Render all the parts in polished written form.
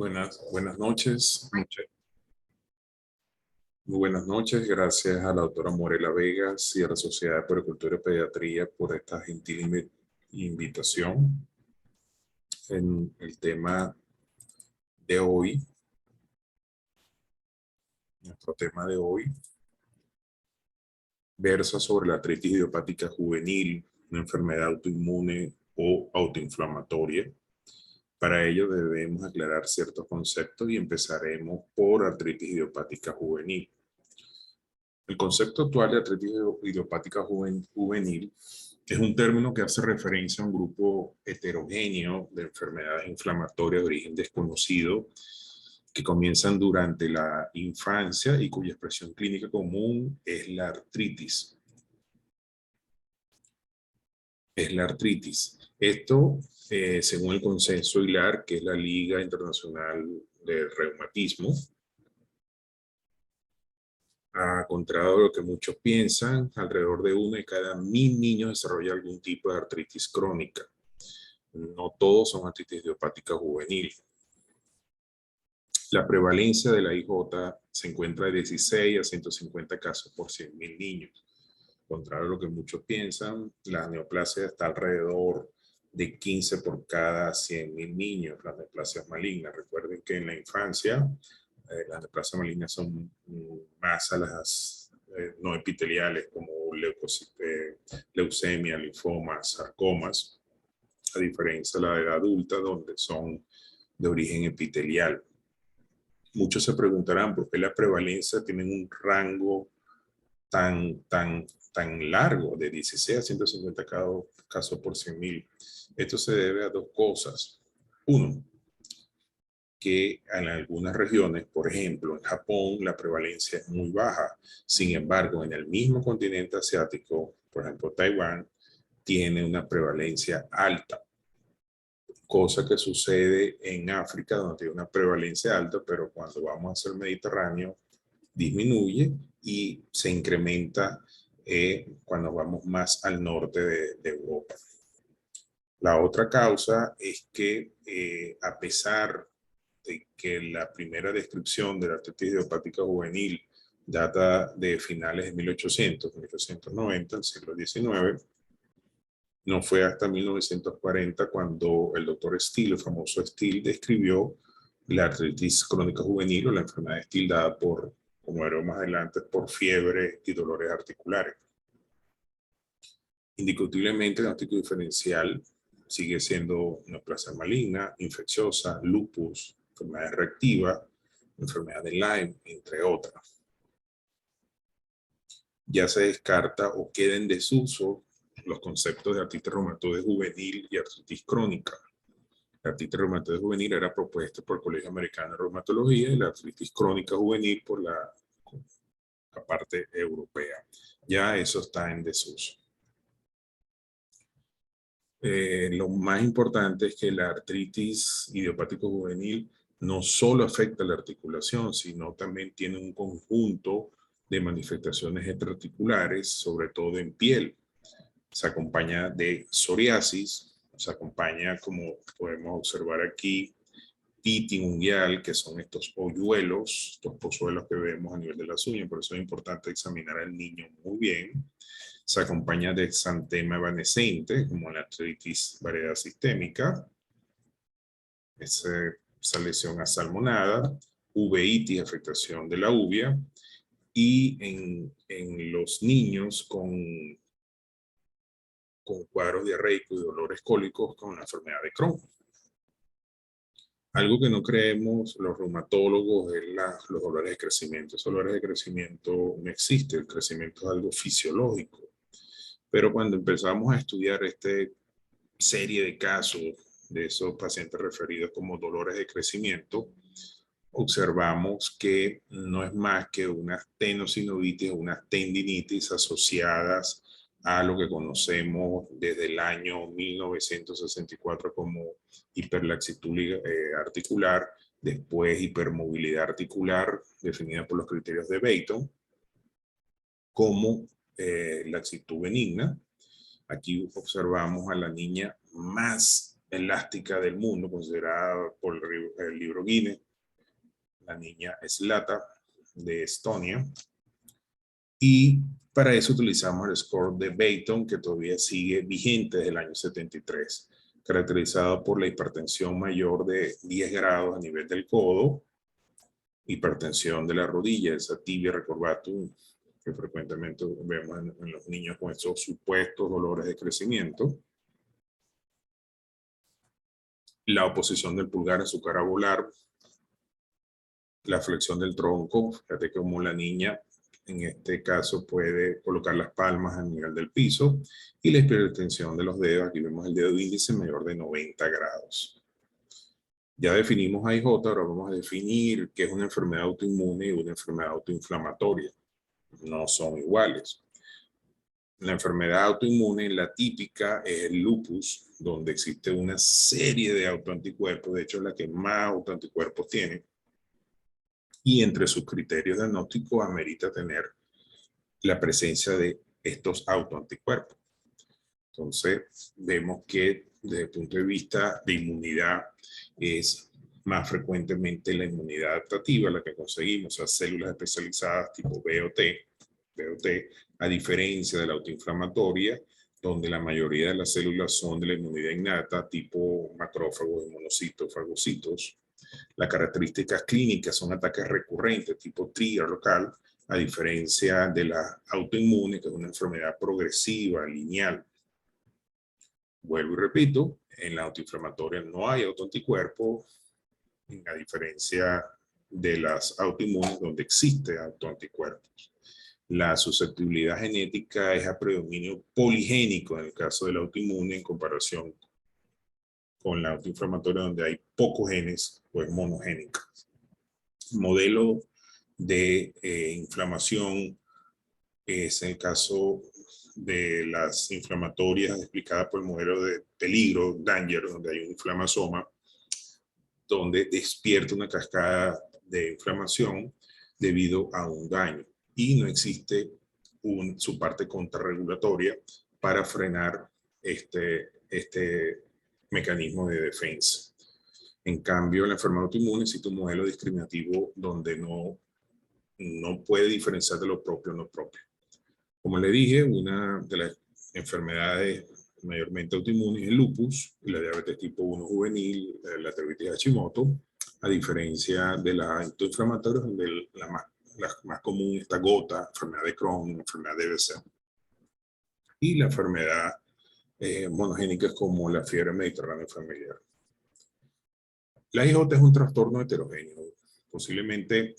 Buenas noches. Muy buenas noches. Gracias a la doctora Morela Vegas y a la Sociedad de Puericultura y Pediatría por esta gentil invitación. En el tema de hoy, nuestro tema de hoy, versa sobre la artritis idiopática juvenil, una enfermedad autoinmune o autoinflamatoria. Para ello debemos aclarar ciertos conceptos y empezaremos por artritis idiopática juvenil. El concepto actual de artritis idiopática juvenil es un término que hace referencia a un grupo heterogéneo de enfermedades inflamatorias de origen desconocido que comienzan durante la infancia y cuya expresión clínica común es la artritis. Esto, según el consenso ILAR, que es la Liga Internacional de Reumatismo, a contrario de lo que muchos piensan, alrededor de 1 de cada 1000 niños desarrolla algún tipo de artritis crónica. No todos son artritis idiopática juvenil. La prevalencia de la IJ se encuentra de 16 a 150 casos por 100.000 niños. Contrario a lo que muchos piensan, la neoplasia está alrededor de 15 por cada 100.000 niños, las neoplasias malignas. Recuerden que en la infancia, las neoplasias malignas son más a las no epiteliales como leucemia, linfomas, sarcomas, a diferencia de la edad adulta donde son de origen epitelial. Muchos se preguntarán por qué la prevalencia tiene un rango tan largo, de 16 a 150 casos por 100.000. Esto se debe a dos cosas. Uno, que en algunas regiones, por ejemplo, en Japón, la prevalencia es muy baja. Sin embargo, en el mismo continente asiático, por ejemplo, Taiwán, tiene una prevalencia alta. Cosa que sucede en África, donde tiene una prevalencia alta, pero cuando vamos hacia el Mediterráneo, disminuye y se incrementa cuando vamos más al norte de Europa. La otra causa es que a pesar de que la primera descripción de la artritis idiopática juvenil data de finales de 1890, el siglo XIX, no fue hasta 1940 cuando el doctor Steele, el famoso Steele, describió la artritis crónica juvenil o la enfermedad de Steele dada por, como veremos más adelante, por fiebre y dolores articulares. Indiscutiblemente el diagnóstico diferencial sigue siendo neoplasia maligna, infecciosa, lupus, enfermedad reactiva, enfermedad de Lyme, entre otras. Ya se descarta o queda en desuso los conceptos de artritis reumatoide juvenil y artritis crónica. La artritis reumatoide juvenil era propuesta por el Colegio Americano de Reumatología y la artritis crónica juvenil por la parte europea. Ya eso está en desuso. Lo más importante es que la artritis idiopática juvenil no solo afecta la articulación, sino también tiene un conjunto de manifestaciones extraarticulares, sobre todo en piel. Se acompaña de psoriasis, se acompaña, como podemos observar aquí, piting ungueal, que son estos hoyuelos, estos pozuelos que vemos a nivel de las uñas. Por eso es importante examinar al niño muy bien. Se acompaña de exantema evanescente, como la artritis variedad sistémica, esa lesión asalmonada, uveitis, afectación de la uvea, y en los niños con cuadros diarreicos y dolores cólicos con la enfermedad de Crohn. Algo que no creemos los reumatólogos es los dolores de crecimiento. Esos dolores de crecimiento no existen, el crecimiento es algo fisiológico. Pero cuando empezamos a estudiar esta serie de casos de esos pacientes referidos como dolores de crecimiento, observamos que no es más que unas tenosinovitis o unas tendinitis asociadas a lo que conocemos desde el año 1964 como hiperlaxitud articular, después hipermovilidad articular, definida por los criterios de Beighton, como laxitud benigna. Aquí observamos a la niña más elástica del mundo, considerada por el libro Guinness, la niña Zlata de Estonia. Y para eso utilizamos el score de Baton, que todavía sigue vigente desde el año 73, caracterizado por la hipertensión mayor de 10 grados a nivel del codo, hipertensión de la rodilla, esa tibia recurvatum que frecuentemente vemos en los niños con esos supuestos dolores de crecimiento, la oposición del pulgar en su cara volar, la flexión del tronco, fíjate cómo la niña en este caso puede colocar las palmas a nivel del piso, y la hipertensión de los dedos, aquí vemos el dedo índice mayor de 90 grados. Ya definimos AIJ, ahora vamos a definir qué es una enfermedad autoinmune y una enfermedad autoinflamatoria. No son iguales. La enfermedad autoinmune, la típica, es el lupus, donde existe una serie de autoanticuerpos, de hecho es la que más autoanticuerpos tiene, y entre sus criterios diagnósticos amerita tener la presencia de estos autoanticuerpos. Entonces, vemos que desde el punto de vista de inmunidad es más frecuentemente la inmunidad adaptativa la que conseguimos, o sea, células especializadas tipo B o T, a diferencia de la autoinflamatoria, donde la mayoría de las células son de la inmunidad innata, tipo macrófagos, monocitos, fagocitos. Las características clínicas son ataques recurrentes, tipo trigger local, a diferencia de la autoinmune, que es una enfermedad progresiva, lineal. Vuelvo y repito, en la autoinflamatoria no hay autoanticuerpos, a diferencia de las autoinmunes donde existe autoanticuerpos. La susceptibilidad genética es a predominio poligénico en el caso del autoinmune en comparación con la autoinflamatoria donde hay pocos genes o es monogénica. Modelo de inflamación es el caso de las inflamatorias explicadas por el modelo de peligro, danger, donde hay un inflamasoma, donde despierta una cascada de inflamación debido a un daño y no existe su parte contrarregulatoria para frenar este mecanismo de defensa. En cambio, la enfermedad autoinmune existe un modelo discriminativo donde no puede diferenciar de lo propio o no propio. Como le dije, una de las enfermedades mayormente autoinmunes es el lupus, y la diabetes tipo 1 juvenil, la artritis de Hashimoto, a diferencia de las autoinflamatorias, donde la más común está gota, enfermedad de Crohn, enfermedad de BC. Y la enfermedad monogénica es como la fiebre mediterránea familiar. La IJ es un trastorno heterogéneo. Posiblemente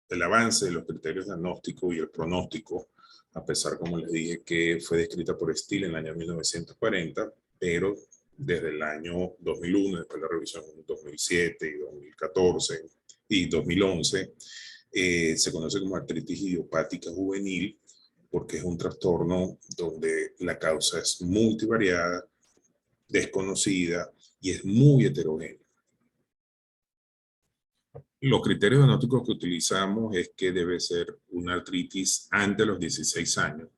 el avance de los criterios diagnósticos y el pronóstico, a pesar, como les dije, que fue descrita por Steele en el año 1940, pero desde el año 2001, después de la revisión en 2007 y 2014 y 2011, se conoce como artritis idiopática juvenil, porque es un trastorno donde la causa es multivariada, desconocida y es muy heterogénea. Los criterios diagnósticos que utilizamos es que debe ser una artritis antes de los 16 años.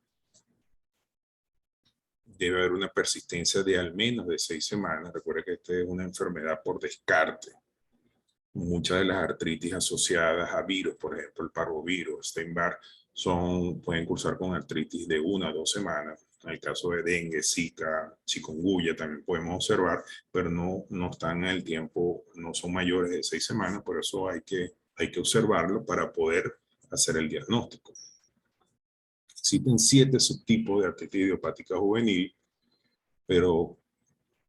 Debe haber una persistencia de al menos de 6 semanas. Recuerda que esta es una enfermedad por descarte. Muchas de las artritis asociadas a virus, por ejemplo, el parvovirus, Steinbach, pueden cursar con artritis de 1 a 2 semanas. En el caso de dengue, zika, chikungunya también podemos observar, pero no están en el tiempo, no son mayores de 6 semanas, por eso hay que observarlo para poder hacer el diagnóstico. Existen 7 subtipos de artritis idiopática juvenil, pero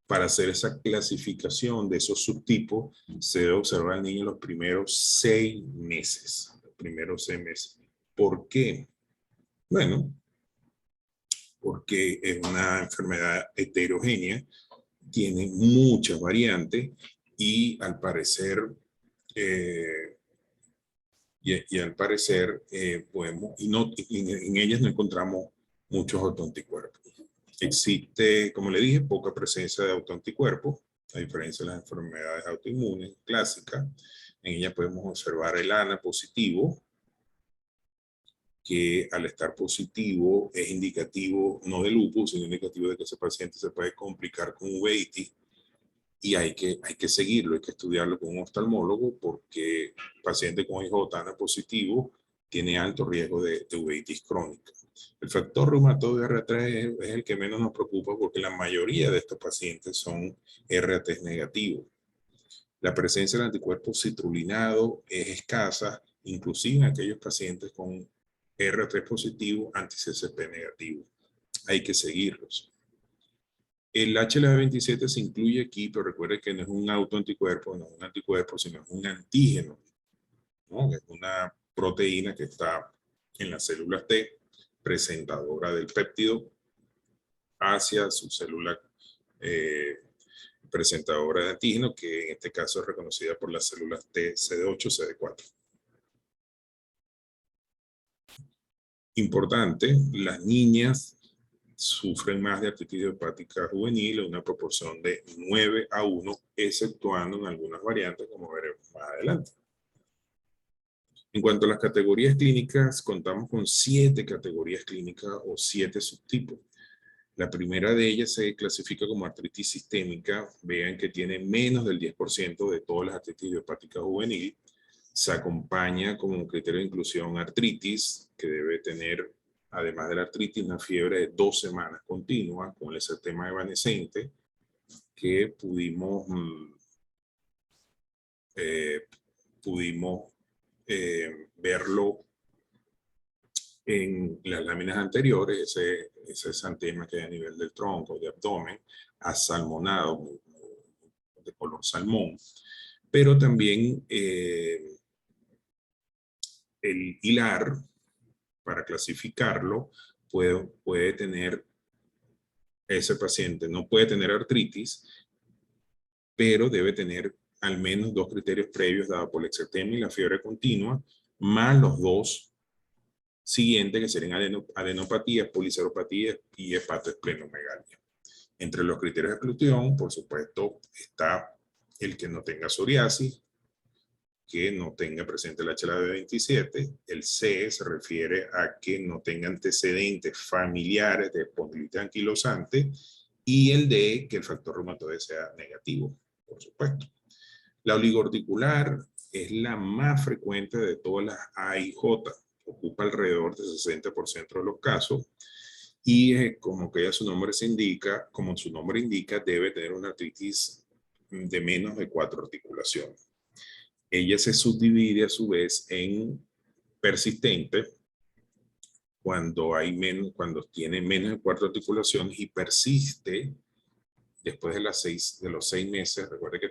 para hacer esa clasificación de esos subtipos, se debe observar al niño los primeros 6 meses. Los primeros 6 meses. ¿Por qué? Bueno, porque es una enfermedad heterogénea, tiene muchas variantes y al parecer, en ellas no encontramos muchos autoanticuerpos. Existe, como le dije, poca presencia de autoanticuerpos, a diferencia de las enfermedades autoinmunes clásicas. En ella podemos observar el ANA positivo, que al estar positivo es indicativo no de lupus, sino indicativo de que ese paciente se puede complicar con uveitis, y hay que seguirlo, hay que estudiarlo con un oftalmólogo, porque paciente con IJ ANA positivo tiene alto riesgo de uveitis crónica. El factor reumatoide R3 es el que menos nos preocupa, porque la mayoría de estos pacientes son R3 negativos. La presencia del anticuerpo citrulinado es escasa, inclusive en aquellos pacientes con R3 positivo, anti-CCP negativo. Hay que seguirlos. El HLA-27 se incluye aquí, pero recuerde que no es un autoanticuerpo, no es un anticuerpo, sino es un antígeno, ¿no? Es una proteína que está en las células T, presentadora del péptido, hacia su célula presentadora de antígeno, que en este caso es reconocida por las células T, CD8, CD4. Importante, las niñas sufren más de artritis hepática juvenil en una proporción de 9:1, exceptuando en algunas variantes, como veremos más adelante. En cuanto a las categorías clínicas, contamos con 7 categorías clínicas o 7 subtipos. La primera de ellas se clasifica como artritis sistémica. Vean que tiene menos del 10% de todas las artritis hepática juvenil. Se acompaña como criterio de inclusión artritis, que debe tener, además de la artritis, una fiebre de 2 semanas continua con el exantema evanescente, que pudimos verlo en las láminas anteriores, ese exantema que hay a nivel del tronco, de abdomen, asalmonado, de color salmón. Pero también el hilar, para clasificarlo, puede tener, ese paciente no puede tener artritis, pero debe tener al menos 2 criterios previos dados por el exantema y la fiebre continua, más los 2 siguientes, que serían adenopatías, policeropatías y hepatoesplenomegalia. Entre los criterios de exclusión, por supuesto, está el que no tenga psoriasis, que no tenga presente el HLA-27. El C se refiere a que no tenga antecedentes familiares de espondilitis anquilosante, y el D, que el factor reumatoide sea negativo, por supuesto. La oligorticular es la más frecuente de todas las AIJ, ocupa alrededor del 60% de los casos, y como su nombre indica, debe tener una artritis de menos de 4 articulaciones. Ella se subdivide a su vez en persistente, cuando tiene menos de 4 articulaciones, y persiste después de los 6 meses. Recuerde que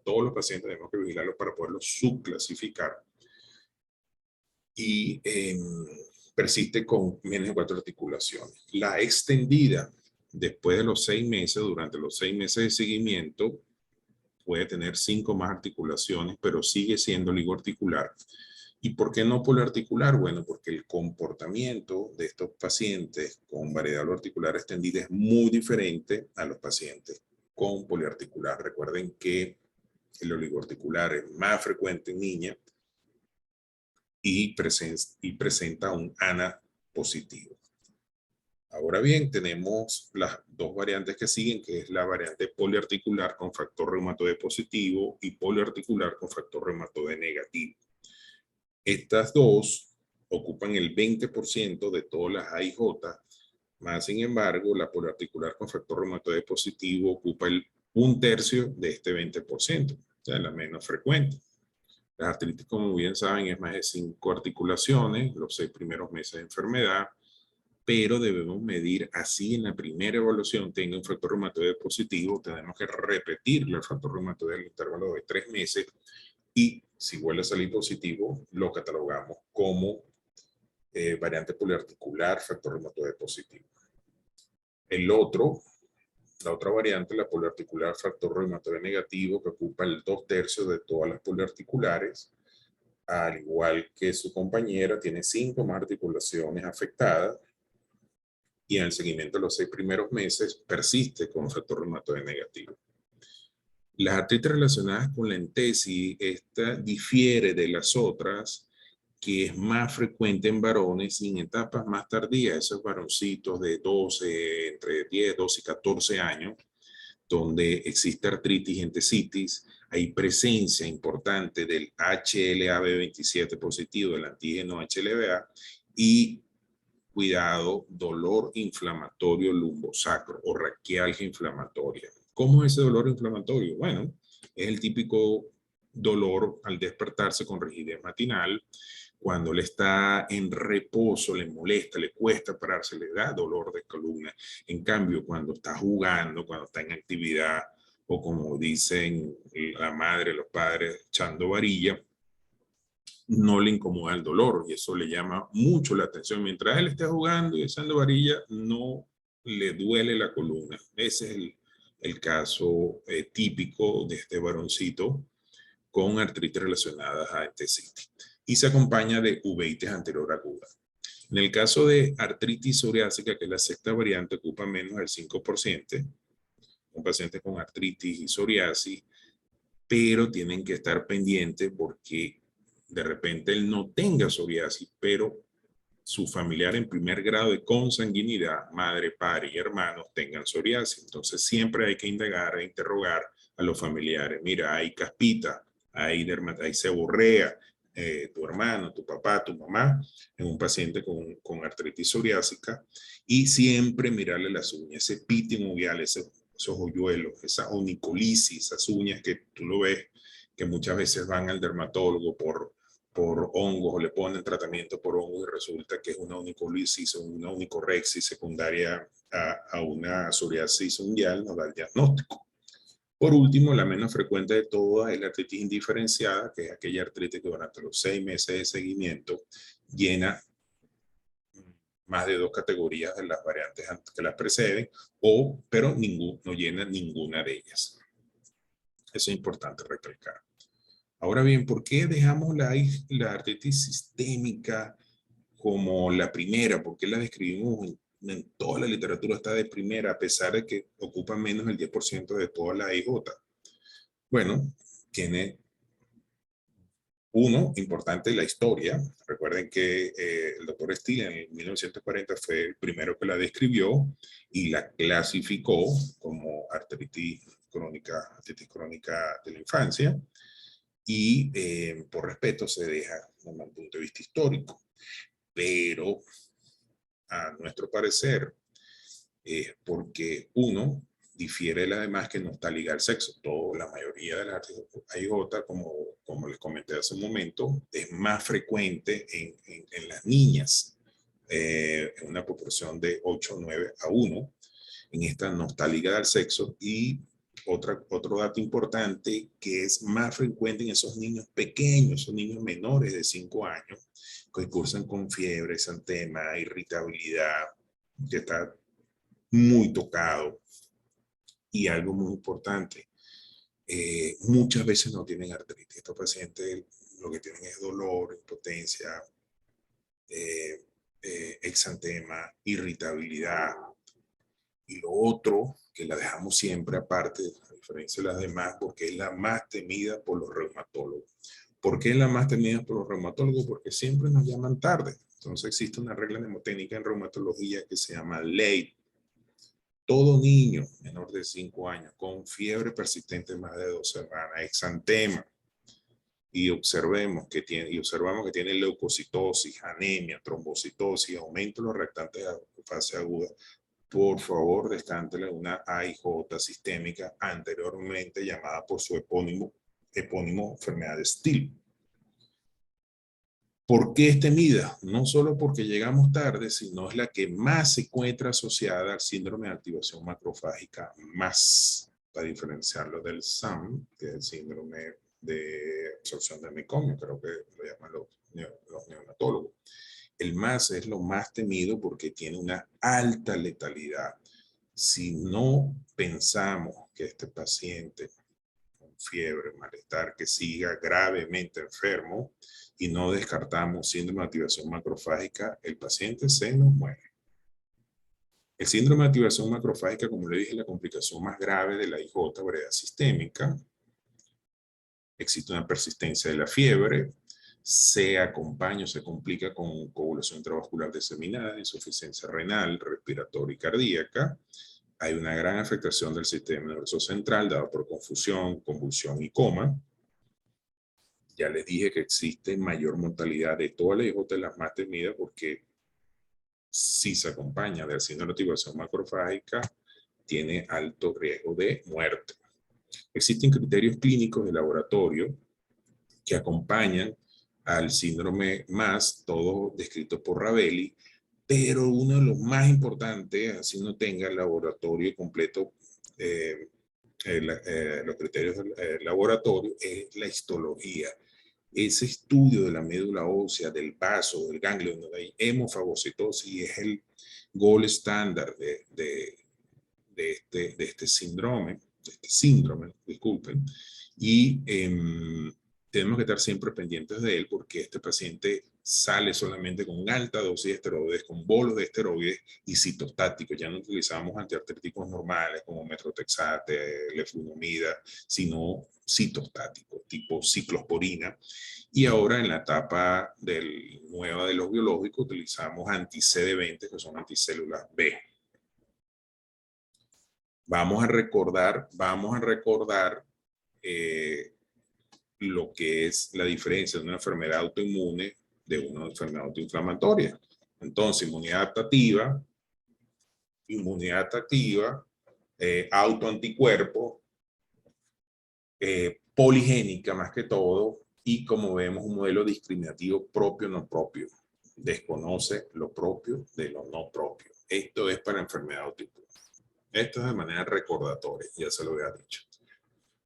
todos los pacientes tenemos que vigilarlos para poderlos subclasificar. Y persiste con menos de 4 articulaciones. La extendida, después de los 6 meses, durante los 6 meses de seguimiento, puede tener 5 más articulaciones, pero sigue siendo oligoarticular. ¿Y por qué no poliarticular? Bueno, porque el comportamiento de estos pacientes con variedad articular extendida es muy diferente a los pacientes con poliarticular. Recuerden que el oligoarticular es más frecuente en niñas y presenta un ANA positivo. Ahora bien, tenemos las 2 variantes que siguen, que es la variante poliarticular con factor reumatoide positivo y poliarticular con factor reumatoide negativo. Estas 2 ocupan el 20% de todas las AIJ, más sin embargo, la poliarticular con factor reumatoide positivo ocupa el 1/3 de este 20%, o sea, la menos frecuente. La artritis, como bien saben, es más de 5 articulaciones, los 6 primeros meses de enfermedad, pero debemos medir, así en la primera evaluación tenga un factor reumatoide positivo, tenemos que repetirle el factor reumatoide al intervalo de 3 meses, y si vuelve a salir positivo, lo catalogamos como variante poliarticular, factor reumatoide positivo. La otra variante, la poliarticular factor reumatoide negativo, que ocupa el 2/3 de todas las poliarticulares, al igual que su compañera, tiene 5 más articulaciones afectadas, y en el seguimiento de los 6 primeros meses persiste con factor reumatoide negativo. Las artritis relacionadas con la entesis, esta difiere de las otras que es más frecuente en varones y en etapas más tardías, esos varoncitos de 12, entre 10, 12 y 14 años, donde existe artritis y entesitis, hay presencia importante del HLA-B27 positivo, del antígeno HLA, y cuidado, dolor inflamatorio lumbosacro o raquialgia inflamatoria. ¿Cómo es ese dolor inflamatorio? Bueno, es el típico dolor al despertarse con rigidez matinal. Cuando le está en reposo, le molesta, le cuesta pararse, le da dolor de columna. En cambio, cuando está jugando, cuando está en actividad, o como dicen la madre, los padres, echando varilla, no le incomoda el dolor y eso le llama mucho la atención. Mientras él esté jugando y echando varilla, no le duele la columna. Ese es el caso típico de este varoncito con artritis relacionadas a entesitis. Y se acompaña de uveitis anterior aguda. En el caso de artritis psoriásica, que es la sexta variante, ocupa menos del 5%, un paciente con artritis y psoriasis, pero tienen que estar pendientes porque de repente él no tenga psoriasis, pero su familiar en primer grado de consanguinidad, madre, padre y hermanos, tengan psoriasis. Entonces siempre hay que indagar e interrogar a los familiares. Mira, hay caspita, hay seborrea, tu hermano, tu papá, tu mamá, en un paciente con artritis psoriásica, y siempre mirarle las uñas, ese pitting uveal, esos hoyuelos, esa onicolisis, esas uñas que tú lo ves, que muchas veces van al dermatólogo por hongos o le ponen tratamiento por hongos y resulta que es una onicolisis o una onicorexis secundaria a una psoriasis unguial, no da el diagnóstico. Por último, la menos frecuente de todas es la artritis indiferenciada, que es aquella artritis que durante los 6 meses de seguimiento llena más de 2 categorías de las variantes que las preceden, pero no llena ninguna de ellas. Eso es importante recalcar. Ahora bien, ¿por qué dejamos la artritis sistémica como la primera? ¿Por qué la describimos en toda la literatura está de primera, a pesar de que ocupa menos del 10% de toda la IJ? Bueno, tiene uno, importante la historia. Recuerden que el doctor Steele en 1940 fue el primero que la describió y la clasificó como artritis crónica de la infancia. Y por respeto se deja desde un punto de vista histórico. Pero a nuestro parecer es porque uno difiere de las demás que no está ligada al sexo. La mayoría de las AIJ, como les comenté hace un momento, es más frecuente en las niñas, en una proporción de 8-9-1. En esta no está ligada al sexo. Y otro dato importante, que es más frecuente en esos niños pequeños, esos niños menores de 5 años, que cursan con fiebre, exantema, irritabilidad, que está muy tocado. Y algo muy importante, muchas veces no tienen artritis. Estos pacientes lo que tienen es dolor, impotencia, exantema, irritabilidad. Y lo otro, que la dejamos siempre aparte, a diferencia de las demás, porque es la más temida por los reumatólogos. ¿Por qué es la más temida por los reumatólogos? Porque siempre nos llaman tarde. Entonces existe una regla mnemotécnica en reumatología que se llama late. Todo niño menor de 5 años con fiebre persistente más de 2 semanas, exantema, y observamos que tiene leucocitosis, anemia, trombocitosis, aumento de los reactantes de fase aguda, por favor, descántele una AIJ sistémica anteriormente llamada por su epónimo enfermedad de Steele. ¿Por qué es temida? No solo porque llegamos tarde, sino es la que más se encuentra asociada al síndrome de activación macrofágica más, para diferenciarlo del SAM, que es el síndrome de absorción de mecomio, creo que lo llaman los neonatólogos. El MAS es lo más temido porque tiene una alta letalidad. Si no pensamos que este paciente con fiebre, malestar, que siga gravemente enfermo y no descartamos síndrome de activación macrofágica, el paciente se nos muere. El síndrome de activación macrofágica, como le dije, es la complicación más grave de la IJ, variedad sistémica. Existe una persistencia de la fiebre, se acompaña o se complica con coagulación intravascular diseminada, insuficiencia renal, respiratoria y cardíaca. Hay una gran afectación del sistema nervioso central dado por confusión, convulsión y coma. Ya les dije que existe mayor mortalidad de todas las IJ, las más temidas, porque si se acompaña de síndrome de activación macrofágica, tiene alto riesgo de muerte. Existen criterios clínicos de laboratorio que acompañan al síndrome MAS, todo descrito por Ravelli, pero uno de los más importantes, así no tenga el laboratorio completo, los criterios del laboratorio, es la histología. Ese estudio de la médula ósea, del vaso, del ganglio, donde hay hemofagocitosis, es el gold standard de este síndrome, disculpen, y tenemos que estar siempre pendientes de él porque este paciente sale solamente con alta dosis de esteroides, con bolos de esteroides y citostáticos. Ya no utilizamos antiartríticos normales como metrotexate, leflunomida, sino citostáticos, tipo ciclosporina. Y ahora en la etapa nueva de los biológicos utilizamos anti-CD20, que son anticélulas B. Vamos a recordar lo que es la diferencia de una enfermedad autoinmune de una enfermedad autoinflamatoria. Entonces, inmunidad adaptativa, autoanticuerpo, poligénica más que todo, y como vemos un modelo discriminativo propio-no propio. Desconoce lo propio de lo no propio. Esto es para enfermedad autoinmune. Esto es de manera recordatoria, ya se lo había dicho.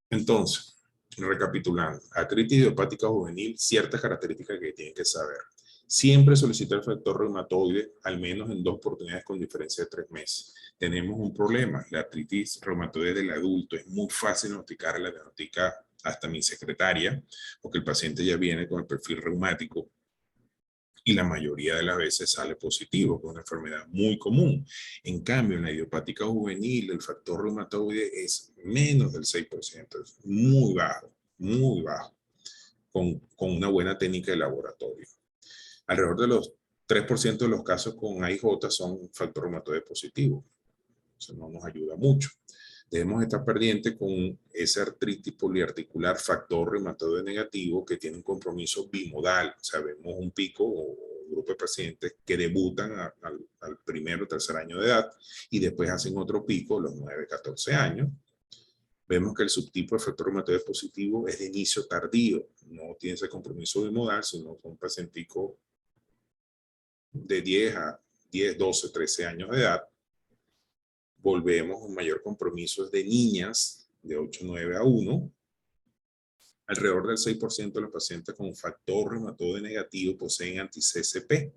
Entonces, recapitulando, artritis idiopática juvenil, ciertas características que tienen que saber. Siempre solicitar el factor reumatoide, al menos en 2 oportunidades con diferencia de 3 meses. Tenemos un problema, la artritis reumatoide del adulto es muy fácil diagnosticar, la diagnostica hasta mi secretaria, porque el paciente ya viene con el perfil reumático y la mayoría de las veces sale positivo, con una enfermedad muy común. En cambio, en la idiopática juvenil, el factor reumatoide es menos del 6%, es muy bajo, con una buena técnica de laboratorio. Alrededor de los 3% de los casos con AIJ son factor reumatoide positivo. Eso no nos ayuda mucho. Debemos estar pendientes con esa artritis poliarticular factor reumatoide negativo que tiene un compromiso bimodal. O sea, vemos un pico o un grupo de pacientes que debutan al primero o tercer año de edad y después hacen otro pico a los 9, 14 años. Vemos que el subtipo de factor reumatoide positivo es de inicio tardío. No tiene ese compromiso bimodal, sino un pacientico de 10, 12, 13 años de edad. Volvemos, un mayor compromiso es de niñas de 8, 9 a 1. Alrededor del 6% de los pacientes con factor reumatoide negativo poseen anti-CCP.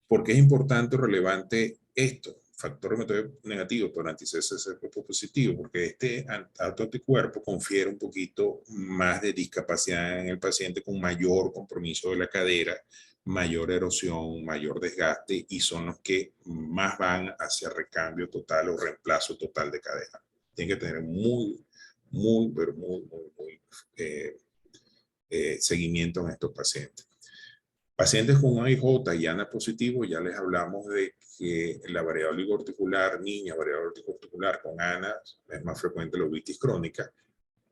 ¿Por qué es importante o relevante esto? Factor reumatoide negativo, pero anti-CCP positivo, porque este autoanticuerpo confiere un poquito más de discapacidad en el paciente con mayor compromiso de la cadera, mayor erosión, mayor desgaste, y son los que más van hacia recambio total o reemplazo total de cadera. Tienen que tener muy seguimiento en estos pacientes. Pacientes con AIJ y ANA positivo, ya les hablamos de que la variable oligoarticular, niña, variable oligoarticular con ANA es más frecuente la uveitis crónica,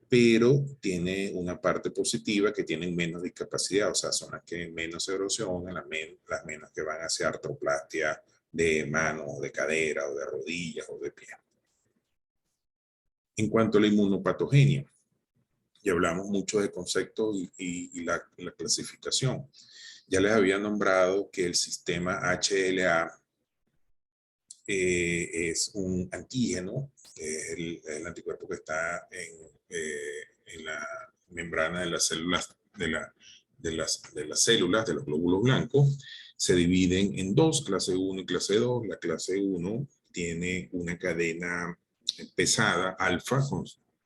pero tiene una parte positiva que tienen menos discapacidad, o sea, son las que menos erosión, las menos que van hacia artroplastia de manos, de cadera, o de rodillas, o de pie. En cuanto a la inmunopatogenia, ya hablamos mucho de conceptos y la clasificación. Ya les había nombrado que el sistema HLA es un antígeno, es el anticuerpo que está en la membrana de las células de las células de los glóbulos blancos. Se dividen en dos, clase 1 y clase 2. La clase 1 tiene una cadena pesada, alfa,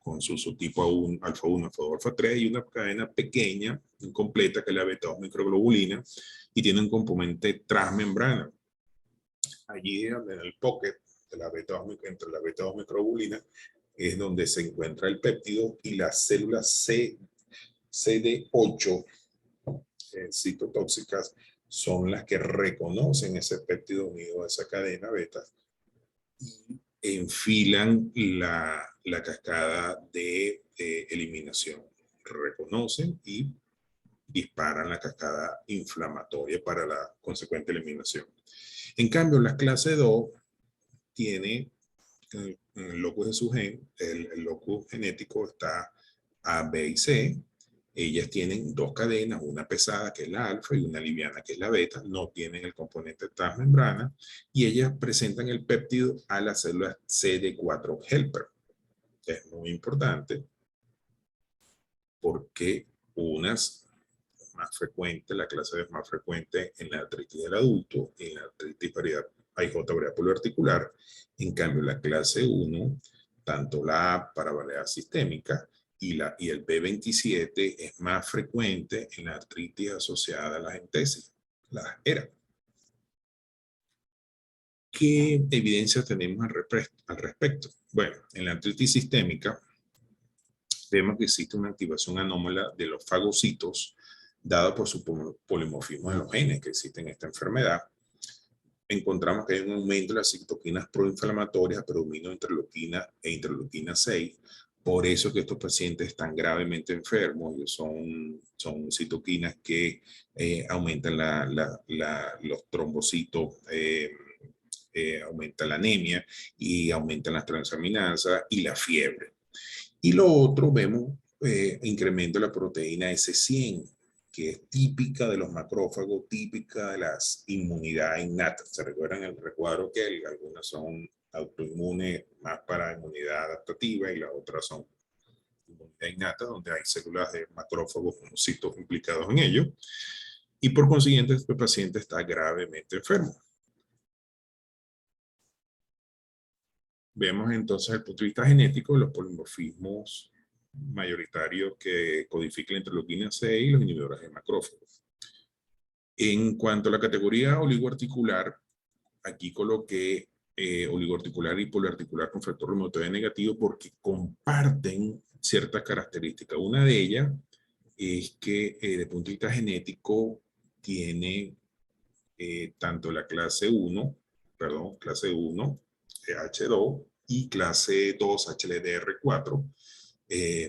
con su subtipo alfa 1, alfa 2, alfa 3, y una cadena pequeña, incompleta, que es la beta 2 microglobulina, y tiene un componente transmembrana. Allí en el pocket de la beta 2, entre la beta 2 microglobulina, es donde se encuentra el péptido, y las células CD8 citotóxicas son las que reconocen ese péptido unido a esa cadena beta y enfilan la cascada de eliminación. Reconocen y disparan la cascada inflamatoria para la consecuente eliminación. En cambio, la clase 2 tiene el locus de su gen, el locus genético está A, B y C. Ellas tienen dos cadenas, una pesada que es la alfa y una liviana que es la beta, no tienen el componente transmembrana y ellas presentan el péptido a la célula CD4 helper. Es muy importante porque unas más frecuente, la clase es más frecuente en la artritis del adulto, en la artritis IJ variable poliarticular. En cambio, la clase 1, tanto la A para variedad sistémica y el B27 es más frecuente en la artritis asociada a la entesis, la ERA. ¿Qué evidencia tenemos al respecto? Bueno, en la artritis sistémica vemos que existe una activación anómala de los fagocitos dado por su polimorfismo de los genes que existen en esta enfermedad. Encontramos que hay un aumento de las citoquinas proinflamatorias, predominio de interleuquina e interleuquina 6. Por eso que estos pacientes están gravemente enfermos. Son citoquinas que aumentan los trombocitos, aumenta la anemia y aumentan las transaminasas y la fiebre. Y lo otro, vemos incremento de la proteína S100, que es típica de los macrófagos, típica de las inmunidades innatas. ¿Se recuerdan el recuadro que algunas son autoinmunes más para inmunidad adaptativa y las otras son inmunidad innata, donde hay células de macrófagos monocitos implicados en ello? Y por consiguiente, este paciente está gravemente enfermo. Vemos entonces desde el punto de vista genético los polimorfismos mayoritarios que codifican la interleuquina 6 y los inhibidores de macrófagos. En cuanto a la categoría oligoarticular, aquí coloqué oligoarticular y poliarticular con factor reumatoide negativo porque comparten ciertas características. Una de ellas es que desde el punto de vista genético tiene tanto la clase 1, H2 y clase 2, HLDR4,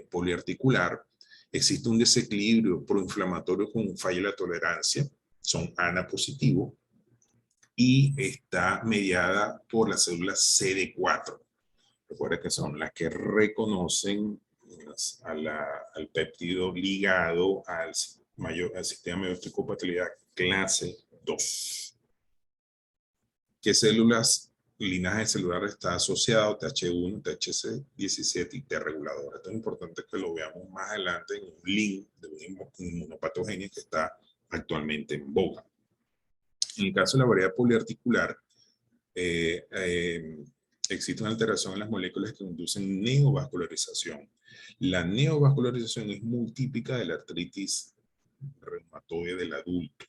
poliarticular. Existe un desequilibrio proinflamatorio con falla de la tolerancia, son ANA positivos, y está mediada por las células CD4. Recuerda que son las que reconocen al péptido ligado al sistema meiótico patilidad clase 2. ¿Qué células, linaje celular está asociado? TH1, THC17 y T regulador. Esto es importante que lo veamos más adelante en un link de una inmunopatogenia que está actualmente en boga. En el caso de la variedad poliarticular, existe una alteración en las moléculas que inducen neovascularización. La neovascularización es muy típica de la artritis reumatoide del adulto.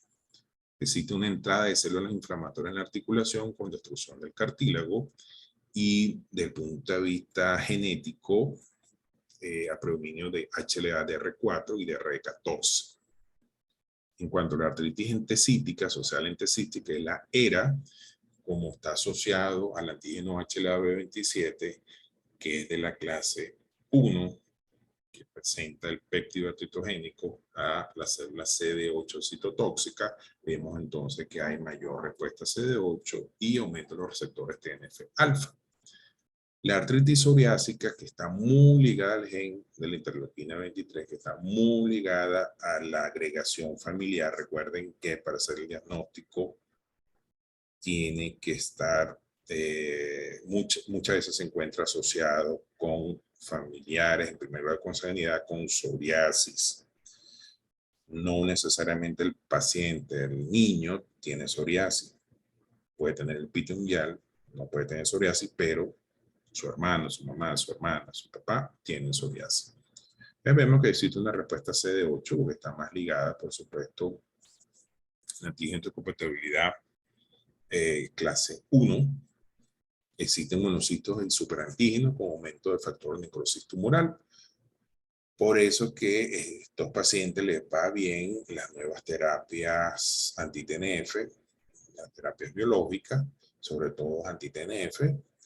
Existe una entrada de células inflamatorias en la articulación con destrucción del cartílago y desde el punto de vista genético, a predominio de HLA-DR4 y DR14. En cuanto a la artritis entesítica, social entesítica, es la ERA, como está asociado al antígeno HLA-B27, que es de la clase 1, que presenta el péptido artritogénico a la célula CD8 citotóxica, vemos entonces que hay mayor respuesta a CD8 y aumento de los receptores TNF-alfa. La artritis psoriásica, que está muy ligada al gen de la interleuquina 23, que está muy ligada a la agregación familiar. Recuerden que para hacer el diagnóstico tiene que estar, muchas veces se encuentra asociado con familiares, en primer lugar con sanidad, con psoriasis. No necesariamente el paciente, el niño, tiene psoriasis. Puede tener el pito unguial, no puede tener psoriasis, pero su hermano, su mamá, su hermana, su papá tienen psoriasis. Vemos que existe una respuesta CD8 que está más ligada, por supuesto, a antígeno de compatibilidad clase 1. Existen monocitos en superantígenos con aumento del factor necrosis tumoral. Por eso que a estos pacientes les va bien las nuevas terapias anti-TNF, las terapias biológicas, sobre todo anti-TNF,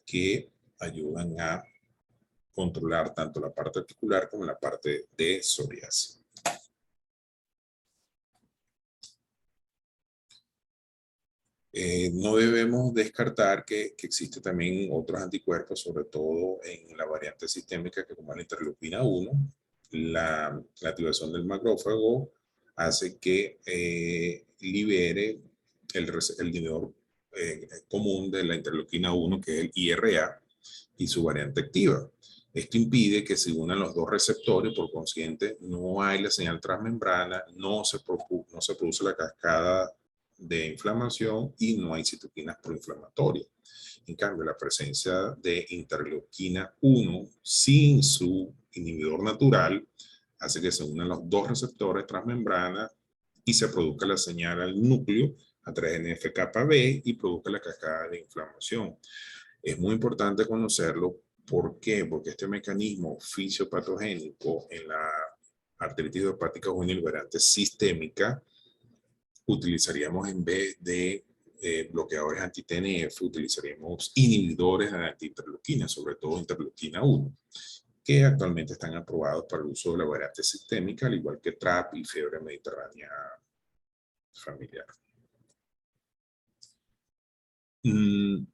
que ayudan a controlar tanto la parte articular como la parte de psoriasis. No debemos descartar que existe también otros anticuerpos, sobre todo en la variante sistémica, que como la interleuquina 1, la activación del macrófago hace que libere el inhibidor común de la interleuquina 1, que es el IRA, y su variante activa. Esto impide que se unan los dos receptores, por consiguiente no hay la señal transmembrana, no se produce la cascada de inflamación y no hay citoquinas proinflamatorias. En cambio, la presencia de interleuquina 1 sin su inhibidor natural hace que se unan los dos receptores transmembrana y se produzca la señal al núcleo a través de NF-κB y produzca la cascada de inflamación. Es muy importante conocerlo. ¿Por qué? Porque este mecanismo fisiopatogénico en la artritis idiopática juvenil variante sistémica utilizaríamos, en vez de bloqueadores anti-TNF, utilizaríamos inhibidores de anti-interleuquina, sobre todo interleuquina 1, que actualmente están aprobados para el uso de la variante sistémica, al igual que TRAP y fiebre mediterránea familiar. En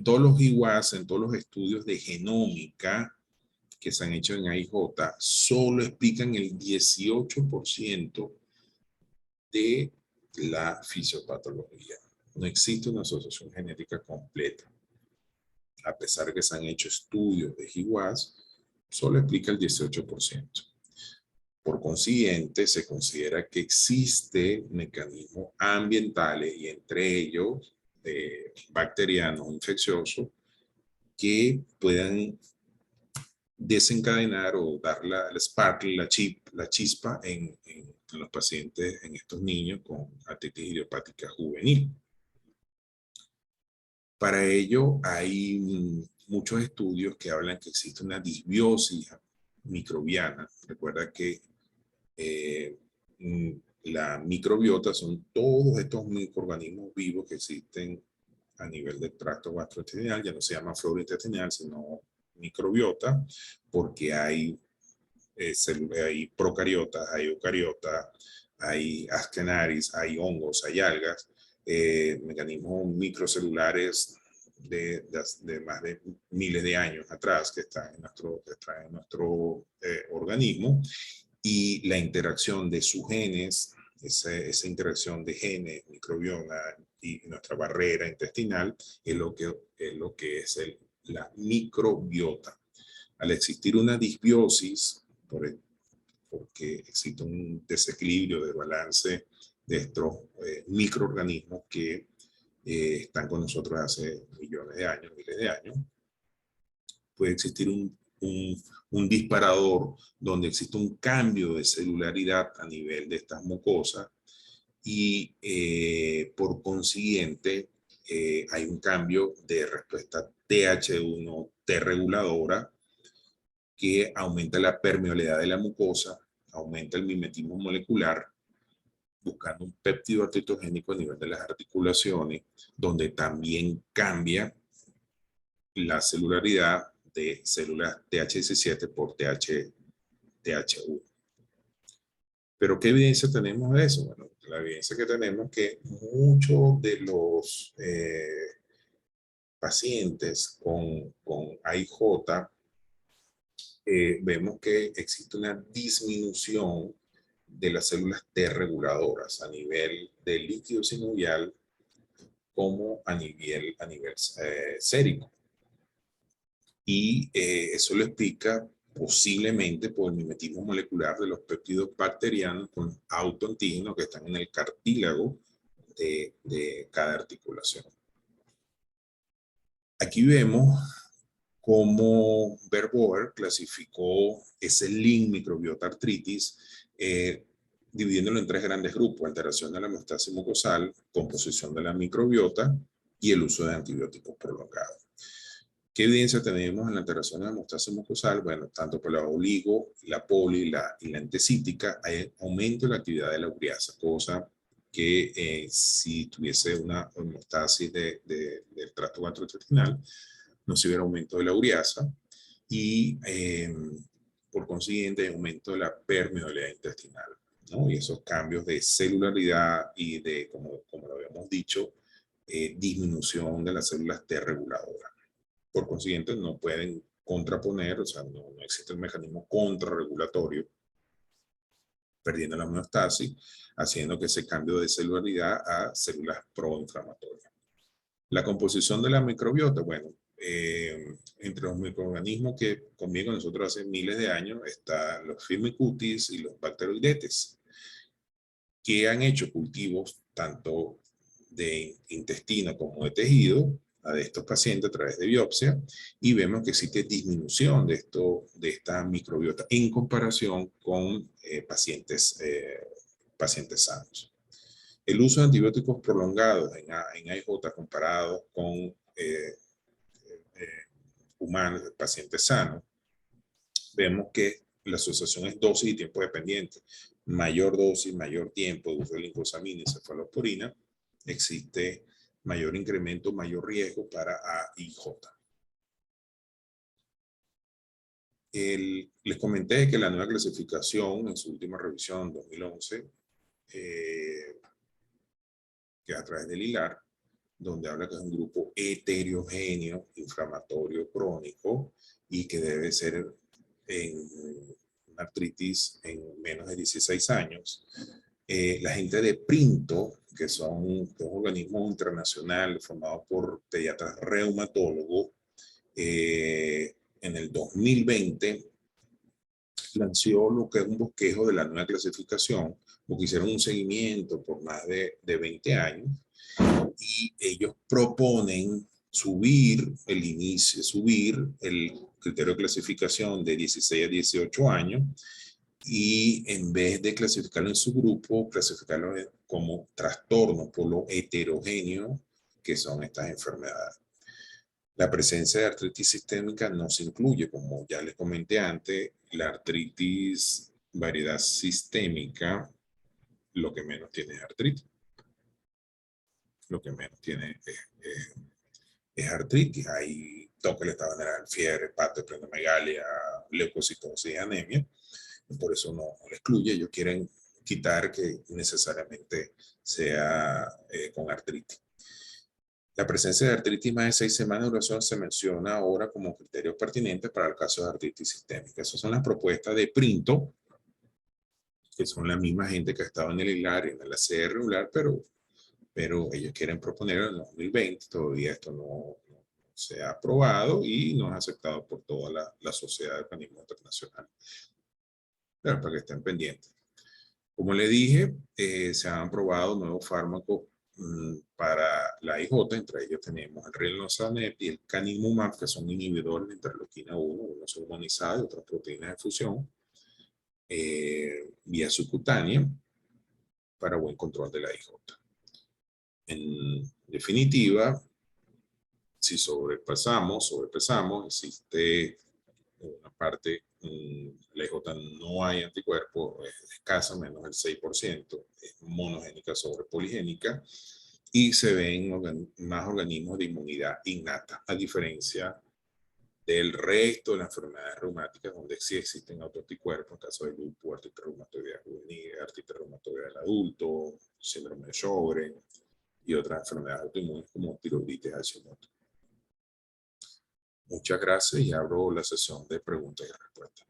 todos los IWAS, en todos los estudios de genómica que se han hecho en AIJ, solo explican el 18% de la fisiopatología. No existe una asociación genética completa. A pesar de que se han hecho estudios de IWAS, solo explica el 18%. Por consiguiente, se considera que existen mecanismos ambientales y entre ellos bacterianos infecciosos que puedan desencadenar o dar la sparkle, la chispa en los pacientes, en estos niños con artritis idiopática juvenil. Para ello hay muchos estudios que hablan que existe una disbiosis microbiana. Recuerda que la microbiota son todos estos microorganismos vivos que existen a nivel del tracto gastrointestinal. Ya no se llama flora intestinal, sino microbiota, porque hay procariotas, hay eucariotas, hay askenaris, hay hongos, hay algas, mecanismos microcelulares de más de miles de años atrás que están en nuestro organismo, y la interacción de sus genes, esa interacción de genes, microbioma y nuestra barrera intestinal es lo que es la microbiota. Al existir una disbiosis, porque existe un desequilibrio de balance de estos microorganismos que están con nosotros hace millones de años, miles de años, puede existir un disparador donde existe un cambio de celularidad a nivel de estas mucosas y por consiguiente hay un cambio de respuesta TH1 T reguladora que aumenta la permeabilidad de la mucosa, aumenta el mimetismo molecular, buscando un péptido artritogénico a nivel de las articulaciones, donde también cambia la celularidad de células TH17 por TH1. Pero ¿qué evidencia tenemos de eso? Bueno, la evidencia que tenemos es que muchos de los pacientes con AIJ vemos que existe una disminución de las células T reguladoras a nivel del líquido sinovial como a nivel sérico. Y eso lo explica posiblemente por el mimetismo molecular de los péptidos bacterianos con autoantígenos que están en el cartílago de cada articulación. Aquí vemos cómo Verboer clasificó ese link microbiota artritis, dividiéndolo en tres grandes grupos: alteración de la homeostasis mucosal, composición de la microbiota y el uso de antibióticos prolongados. ¿Qué evidencia tenemos en la alteración de la hemostasis mucosal? Bueno, tanto por la oligo, la poli y la entecítica, hay aumento de la actividad de la ureasa, cosa que si tuviese una hemostasis del tracto gastrointestinal, no se hubiera aumento de la ureasa y por consiguiente aumento de la permeabilidad intestinal, ¿no? Y esos cambios de celularidad y de, como lo habíamos dicho, disminución de las células T reguladoras. Por consiguiente, no pueden contraponer, o sea, no existe el mecanismo contrarregulatorio, perdiendo la homeostasis, haciendo que ese cambio de celularidad a células proinflamatorias. La composición de la microbiota, bueno, entre los microorganismos que conviven con nosotros hace miles de años están los Firmicutes y los Bacteroidetes, que han hecho cultivos tanto de intestino como de tejido de estos pacientes a través de biopsia y vemos que existe disminución de esta microbiota en comparación con pacientes sanos. El uso de antibióticos prolongados en AIJ comparado con humanos, pacientes sanos, vemos que la asociación es dosis y tiempo dependiente. Mayor dosis, mayor tiempo de uso de lincosamina y cefalosporina, existe mayor incremento, mayor riesgo para AIJ. Les comenté que la nueva clasificación en su última revisión 2011, que es a través del ILAR, donde habla que es un grupo heterogéneo, inflamatorio, crónico, y que debe ser en artritis en menos de 16 años. La gente de Printo, que son un organismo internacional formado por pediatras reumatólogos, en el 2020 lanzó lo que es un bosquejo de la nueva clasificación, porque hicieron un seguimiento por más de 20 años, y ellos proponen subir el criterio de clasificación de 16 a 18 años y en vez de clasificarlo en subgrupo, clasificarlo como trastorno por lo heterogéneo que son estas enfermedades. La presencia de artritis sistémica no se incluye, como ya les comenté antes, la artritis variedad sistémica, lo que menos tiene es artritis. Lo que menos tiene es artritis. Hay toque estabanal, fiebre, hepatoesplenomegalia, leucocitosis y anemia. Por eso no lo excluye. Ellos quieren quitar que necesariamente sea con artritis. La presencia de artritis más de 6 semanas de duración se menciona ahora como criterio pertinente para el caso de artritis sistémica. Esas son las propuestas de Printo, que son la misma gente que ha estado en el ILAR y en el ACR regular, pero ellos quieren proponer en el 2020. Todavía esto no se ha aprobado y no es aceptado por toda la sociedad de organismos internacionales. Pero para que estén pendientes. Como le dije, se han aprobado nuevos fármacos para la IJ, entre ellos tenemos el Rilnosaneb y el Canimumab, que son inhibidores de interleuquina 1, uno son humanizados y otras proteínas de fusión, vía subcutánea, para buen control de la IJ. En definitiva, si sobrepesamos, existe una parte, la IJ no hay anticuerpos, es escasa, menos del 6%, es monogénica sobre poligénica, y se ven más organismos de inmunidad innata, a diferencia del resto de las enfermedades reumáticas, donde sí existen autoanticuerpos, en caso de lupus, artritis reumatoidea juvenil, artritis reumatoidea del adulto, síndrome de Sjögren y otras enfermedades autoinmunes como tiroiditis Hashimoto. Muchas gracias y abro la sesión de preguntas y respuestas.